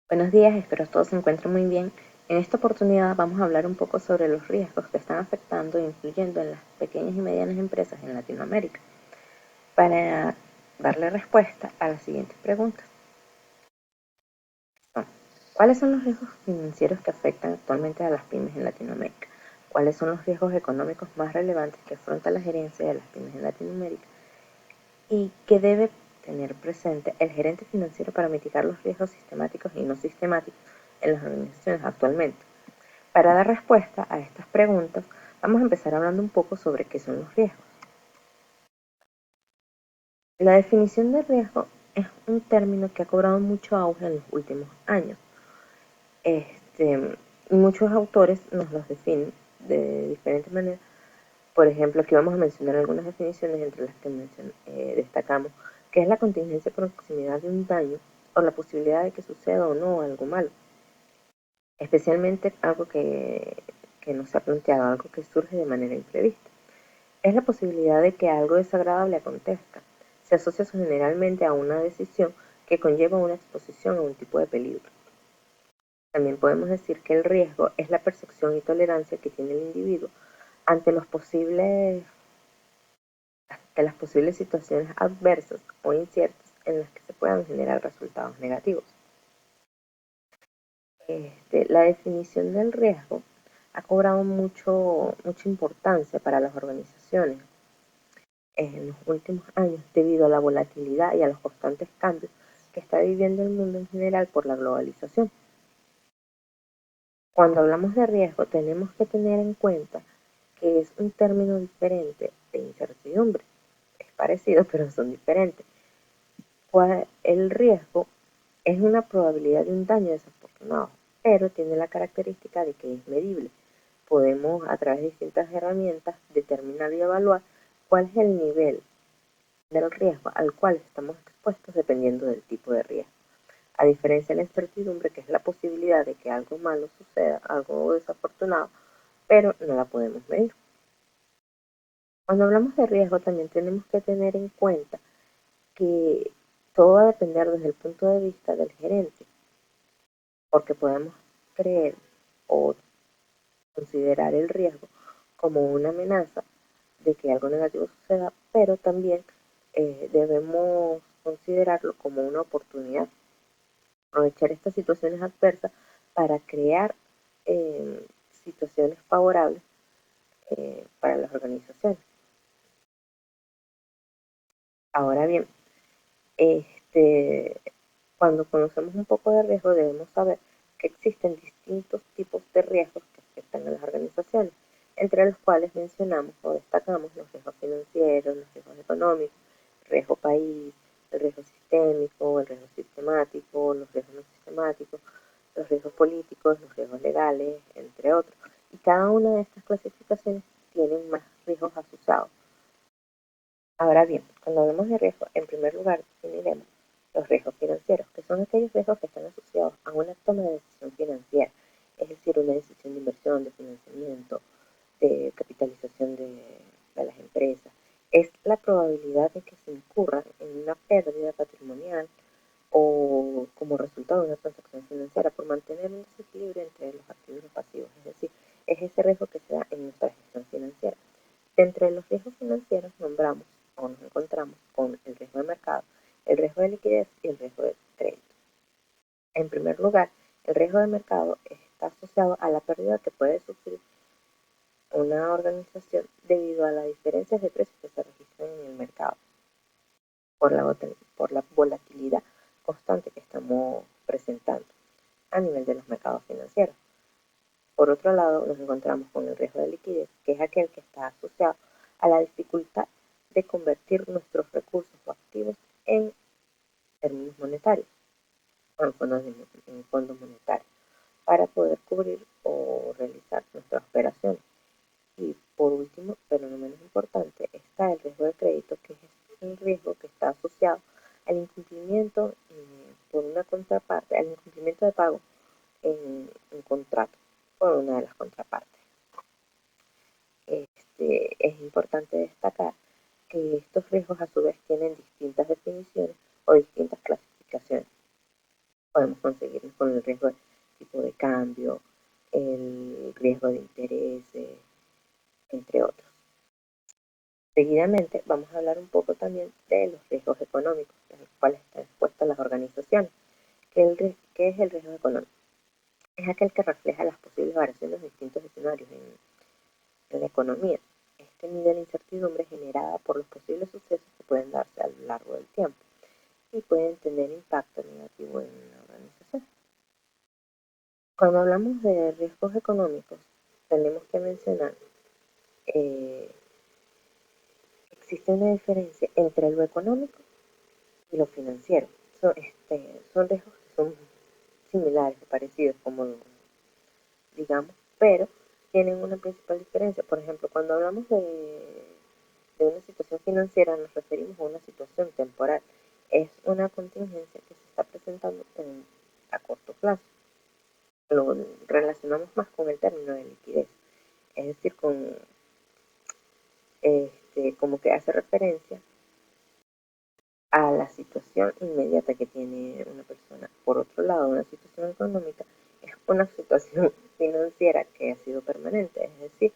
Buenos días, espero todos se encuentren muy bien. En esta oportunidad vamos a hablar un poco sobre los riesgos que están afectando e influyendo en las pequeñas y medianas empresas en Latinoamérica, para darle respuesta a las siguientes preguntas. Son, ¿cuáles son los riesgos financieros que afectan actualmente a las pymes en Latinoamérica? ¿Cuáles son los riesgos económicos más relevantes que afronta la gerencia de las pymes en Latinoamérica? ¿Y qué debe tener presente el gerente financiero para mitigar los riesgos sistemáticos y no sistemáticos en las organizaciones actualmente? Para dar respuesta a estas preguntas, vamos a empezar hablando un poco sobre qué son los riesgos. La definición de riesgo es un término que ha cobrado mucho auge en los últimos años. Muchos autores nos los definen de diferentes maneras. Por ejemplo, aquí vamos a mencionar algunas definiciones entre las que destacamos, que es la contingencia por proximidad de un daño o la posibilidad de que suceda o no algo malo. Especialmente algo que no se ha planteado, algo que surge de manera imprevista. Es la posibilidad de que algo desagradable acontezca. Se asocia generalmente a una decisión que conlleva una exposición a un tipo de peligro. También podemos decir que el riesgo es la percepción y tolerancia que tiene el individuo ante las posibles situaciones adversas o inciertas en las que se puedan generar resultados negativos. La definición del riesgo ha cobrado mucha importancia para las organizaciones en los últimos años debido a la volatilidad y a los constantes cambios que está viviendo el mundo en general por la globalización. Cuando hablamos de riesgo tenemos que tener en cuenta que es un término diferente de incertidumbre. Es parecido pero son diferentes. El riesgo es una probabilidad de un daño desafortunado, pero tiene la característica de que es medible. Podemos a través de distintas herramientas determinar y evaluar cuál es el nivel del riesgo al cual estamos expuestos dependiendo del tipo de riesgo. A diferencia de la incertidumbre, que es la posibilidad de que algo malo suceda, algo desafortunado, pero no la podemos medir. Cuando hablamos de riesgo también tenemos que tener en cuenta que todo va a depender desde el punto de vista del gerente, porque podemos creer o considerar el riesgo como una amenaza de que algo negativo suceda, pero también debemos considerarlo como una oportunidad, aprovechar estas situaciones adversas para crear situaciones favorables para las organizaciones. Ahora bien, este, cuando conocemos un poco de riesgo debemos saber que existen distintos tipos de riesgos que afectan a las organizaciones, entre los cuales mencionamos o destacamos los riesgos financieros, los riesgos económicos, el riesgo país, el riesgo sistémico, el riesgo sistemático, los riesgos no sistemáticos, los riesgos políticos, los riesgos legales, entre otros. Y cada una de estas clasificaciones tienen más riesgos asociados. Ahora bien, cuando hablamos de riesgo, en primer lugar definiremos los riesgos financieros, que son aquellos riesgos que están asociados a una toma de decisión financiera, es decir, una decisión de inversión, de financiamiento, de capitalización de las empresas. Es la probabilidad de que se incurra en una pérdida patrimonial o como resultado de una transacción financiera por mantener un desequilibrio entre los activos y los pasivos. Es decir, es ese riesgo que se da en nuestra gestión financiera. Entre los riesgos financieros nombramos o nos encontramos con el riesgo de mercado, el riesgo de liquidez y el riesgo de crédito. En primer lugar, el riesgo de mercado está asociado a la pérdida que puede sufrir una organización debido a las diferencias de precios que se registran en el mercado por la volatilidad constante que estamos presentando a nivel de los mercados financieros. Por otro lado, nos encontramos con el riesgo de liquidez, que es aquel que está asociado a la dificultad de convertir nuestros recursos o activos en términos monetarios o en fondos monetarios para poder cubrir o realizar nuestras operaciones. Y por último, pero no menos importante, está el riesgo de crédito, que es un riesgo que está asociado al incumplimiento por una contraparte, al incumplimiento de pago en un contrato por una de las contrapartes. Es importante destacar que estos riesgos a su vez tienen distintas definiciones o distintas clasificaciones. Podemos conseguirlos con el riesgo de tipo de cambio, el riesgo de intereses, entre otros. Seguidamente vamos a hablar un poco también de los riesgos económicos, a los cuales están expuestas las organizaciones. ¿Qué es el riesgo económico? Es aquel que refleja las posibles variaciones de distintos escenarios en la economía. Este mide la incertidumbre generada por los posibles sucesos que pueden darse a lo largo del tiempo y pueden tener impacto negativo en la organización. Cuando hablamos de riesgos económicos, tenemos que mencionar que existe una diferencia entre lo económico y lo financiero. Son riesgos que son similares o parecidos, como digamos, pero tienen una principal diferencia. Por ejemplo, cuando hablamos de una situación financiera, nos referimos a una situación temporal. Es una contingencia que se está presentando a corto plazo. Lo relacionamos más con el término de liquidez, es decir, como que hace referencia a la situación inmediata que tiene una persona. Por otro lado, una situación económica es una situación financiera que ha sido permanente, es decir,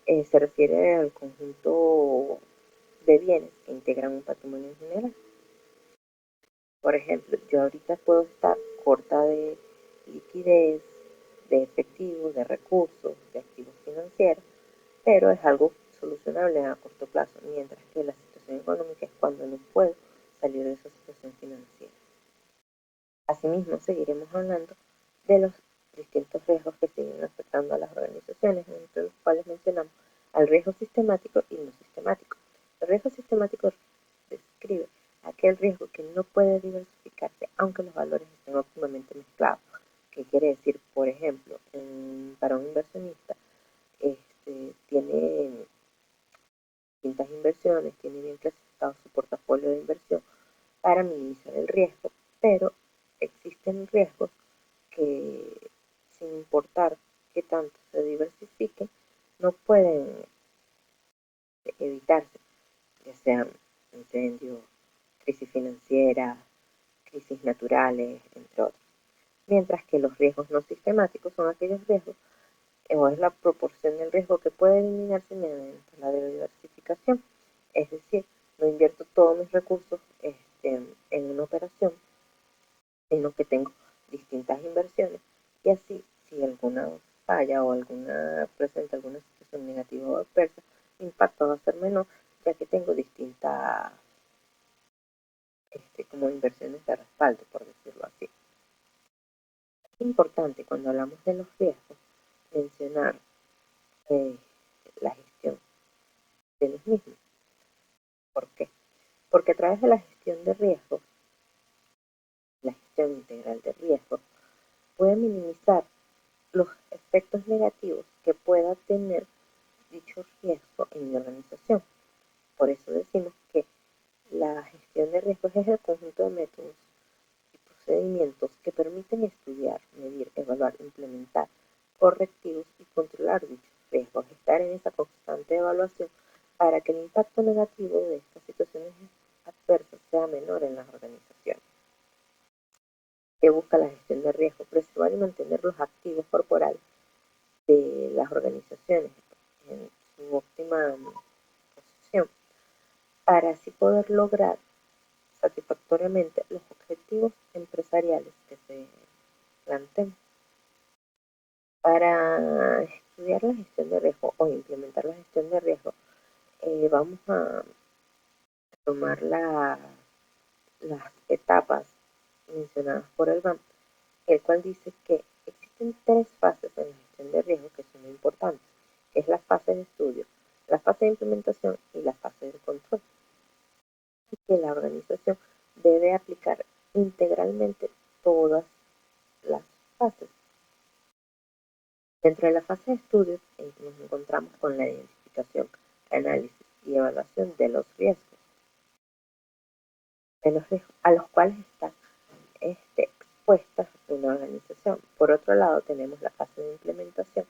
se refiere al conjunto de bienes que integran un patrimonio en general. Por ejemplo, yo ahorita puedo estar corta de liquidez, de efectivo, de recursos, de activos financieros, pero es algo solucionable a corto plazo, mientras que la situación económica es cuando no puedo salir de esa situación financiera. Asimismo, seguiremos hablando de los distintos riesgos que siguen afectando a las organizaciones, entre los cuales mencionamos al riesgo sistemático y no sistemático. El riesgo sistemático describe aquel riesgo que no puede diversificarse aunque los valores estén óptimamente mezclados. ¿Qué quiere decir? Por ejemplo, para un inversionista tiene distintas inversiones, tiene bien clasificado su portafolio de inversión para minimizar el riesgo, pero existen riesgos que, sin importar qué tanto se diversifique, no pueden evitarse, ya sean incendios, crisis financiera, crisis naturales, entre otros. Mientras que los riesgos no sistemáticos son aquellos riesgos, o es la proporción del riesgo que puede eliminarse mediante la diversificación. Es decir, no invierto todos mis recursos en una operación, sino que tengo distintas inversiones y así, si alguna falla o alguna presenta alguna situación negativa o adversa, el impacto va a ser menor, ya que tengo distintas como inversiones de respaldo, por decirlo así. Es importante cuando hablamos de los riesgos mencionar la gestión de los mismos. ¿Por qué? Porque a través de la gestión de riesgos, la gestión integral de riesgos, puede minimizar los efectos negativos que pueda tener dicho riesgo en mi organización. Por eso decimos que la gestión de riesgos es el conjunto de métodos y procedimientos que permiten estudiar, medir, evaluar, implementar correctivos y controlar dichos riesgos, estar en esa constante evaluación para que el impacto negativo de estas situaciones adversas sea menor en las organizaciones. Que busca la gestión de riesgo, preservar y mantener los activos corporales de las organizaciones en su óptima posición, para así poder lograr satisfactoriamente los objetivos empresariales que se planteen. Para estudiar la gestión de riesgo o implementar la gestión de riesgo, vamos a tomar las etapas mencionadas por el BAM, el cual dice que existen tres fases en la gestión de riesgo que son muy importantes, que es la fase de estudio, la fase de implementación y la fase de control. Y que la organización debe aplicar integralmente todas las fases. Dentro de la fase de estudio nos encontramos con la identificación, análisis y evaluación de los riesgos, a los cuales está expuesta una organización. Por otro lado, tenemos la fase de implementación,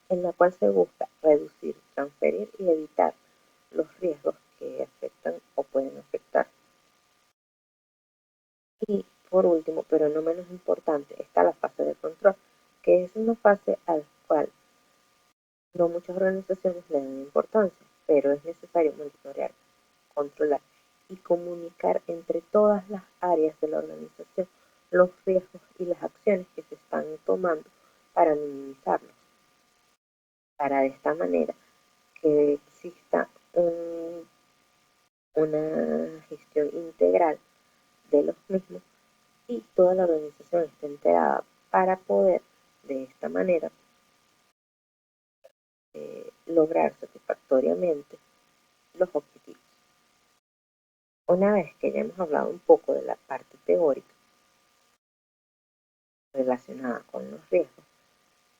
en la cual se busca reducir, transferir y evitar los riesgos que afectan o pueden afectar. Y por último, pero pero no menos importante, está la fase de control, que es una fase a la cual no muchas organizaciones le dan importancia, pero es necesario monitorear, controlar y comunicar entre todas las áreas de la organización los riesgos y las acciones que se están tomando para minimizarlos, para de esta manera que exista una gestión integral de los mismos y toda la organización esté enterada para poder de esta manera lograr satisfactoriamente los objetivos. Una vez que ya hemos hablado un poco de la parte teórica relacionada con los riesgos,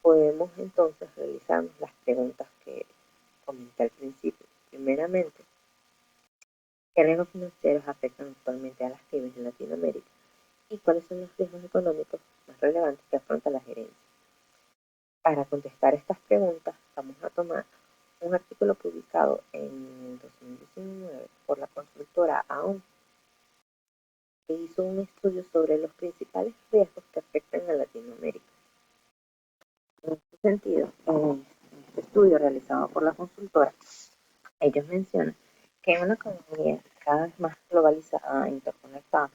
podemos entonces realizarnos las preguntas que comenté al principio. Primeramente, ¿qué riesgos financieros afectan actualmente a las pymes en Latinoamérica? ¿Y cuáles son los riesgos económicos más relevantes que afronta la gerencia? Para contestar estas preguntas, vamos a tomar un artículo publicado en 2019 por la consultora AON, que hizo un estudio sobre los principales riesgos que afectan a Latinoamérica. En este sentido, en este estudio realizado por la consultora, ellos mencionan que en una economía cada vez más globalizada e interconectada,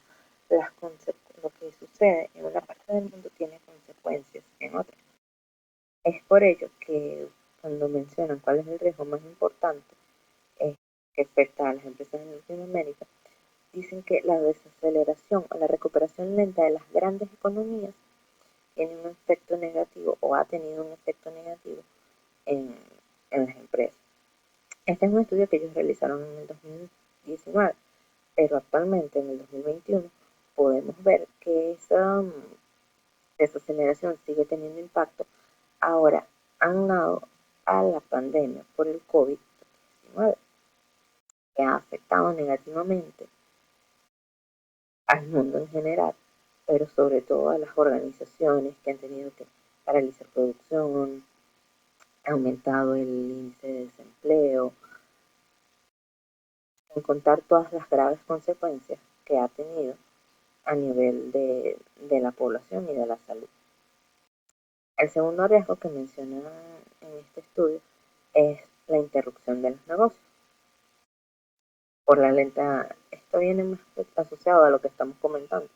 lo que sucede en una parte del mundo tiene consecuencias en otra. Es por ello que cuando mencionan cuál es el riesgo más importante que afecta a las empresas en Latinoamérica, dicen que la desaceleración o la recuperación lenta de las grandes economías tiene un efecto negativo o ha tenido un efecto negativo en, en las empresas. Este es un estudio que ellos realizaron en el 2019, pero actualmente en el 2021 podemos ver que esa desaceleración sigue teniendo impacto ahora aunado a la pandemia por el COVID-19, que ha afectado negativamente al mundo en general, pero sobre todo a las organizaciones que han tenido que paralizar producción, ha aumentado el índice de desempleo, sin contar todas las graves consecuencias que ha tenido a nivel de la población y de la salud. El segundo riesgo que menciona en este estudio es la interrupción de los negocios. Por la lenta, esto viene más asociado a lo que estamos comentando,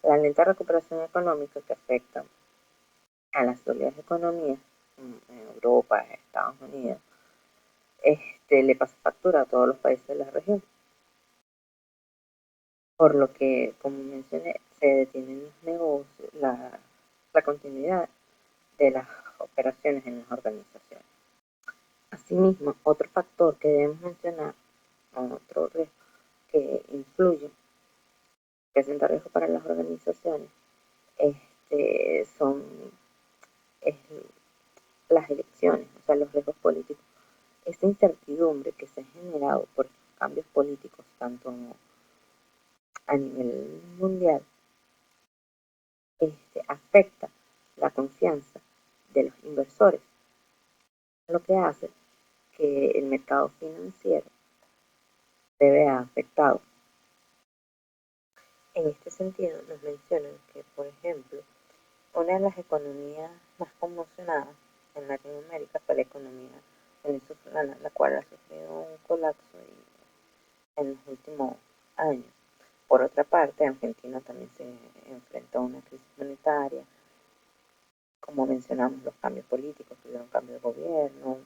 la lenta recuperación económica que afecta a las sólidas economías en Europa, en Estados Unidos, le pasa factura a todos los países de la región. Por lo que, como mencioné, se detienen los negocios, la continuidad de las operaciones en las organizaciones. Asimismo, otro factor que debemos mencionar, otro riesgo que influye, presenta riesgo para las organizaciones, son es, las elecciones, o sea, los riesgos políticos. Esta incertidumbre que se ha generado por cambios políticos, tanto a nivel mundial, afecta la confianza de los inversores, lo que hace que el mercado financiero se vea afectado. En este sentido, nos mencionan que, por ejemplo, una de las economías más conmocionadas en Latinoamérica fue la economía venezolana, la cual ha sufrido un colapso en los últimos años. Por otra parte, Argentina también se enfrentó a una crisis monetaria. Como mencionamos, los cambios políticos, tuvieron cambio de gobierno,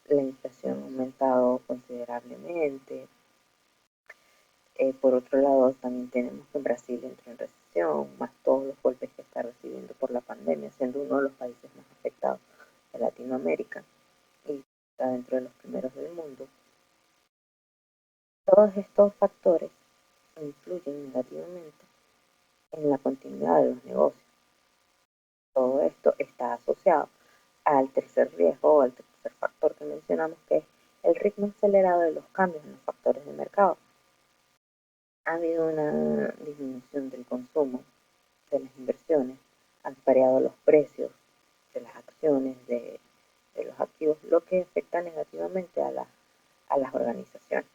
la inflación ha aumentado considerablemente. Por otro lado, también tenemos que Brasil entró en recesión, más todos los golpes que está recibiendo por la pandemia, siendo uno de los países más afectados de Latinoamérica y está dentro de los primeros del mundo. Todos estos factores influyen negativamente en la continuidad de los negocios. Todo esto está asociado al tercer riesgo o al tercer factor que mencionamos, que es el ritmo acelerado de los cambios en los factores de mercado. Ha habido una disminución del consumo, de las inversiones, han variado los precios de las acciones, de los activos, lo que afecta negativamente a las organizaciones.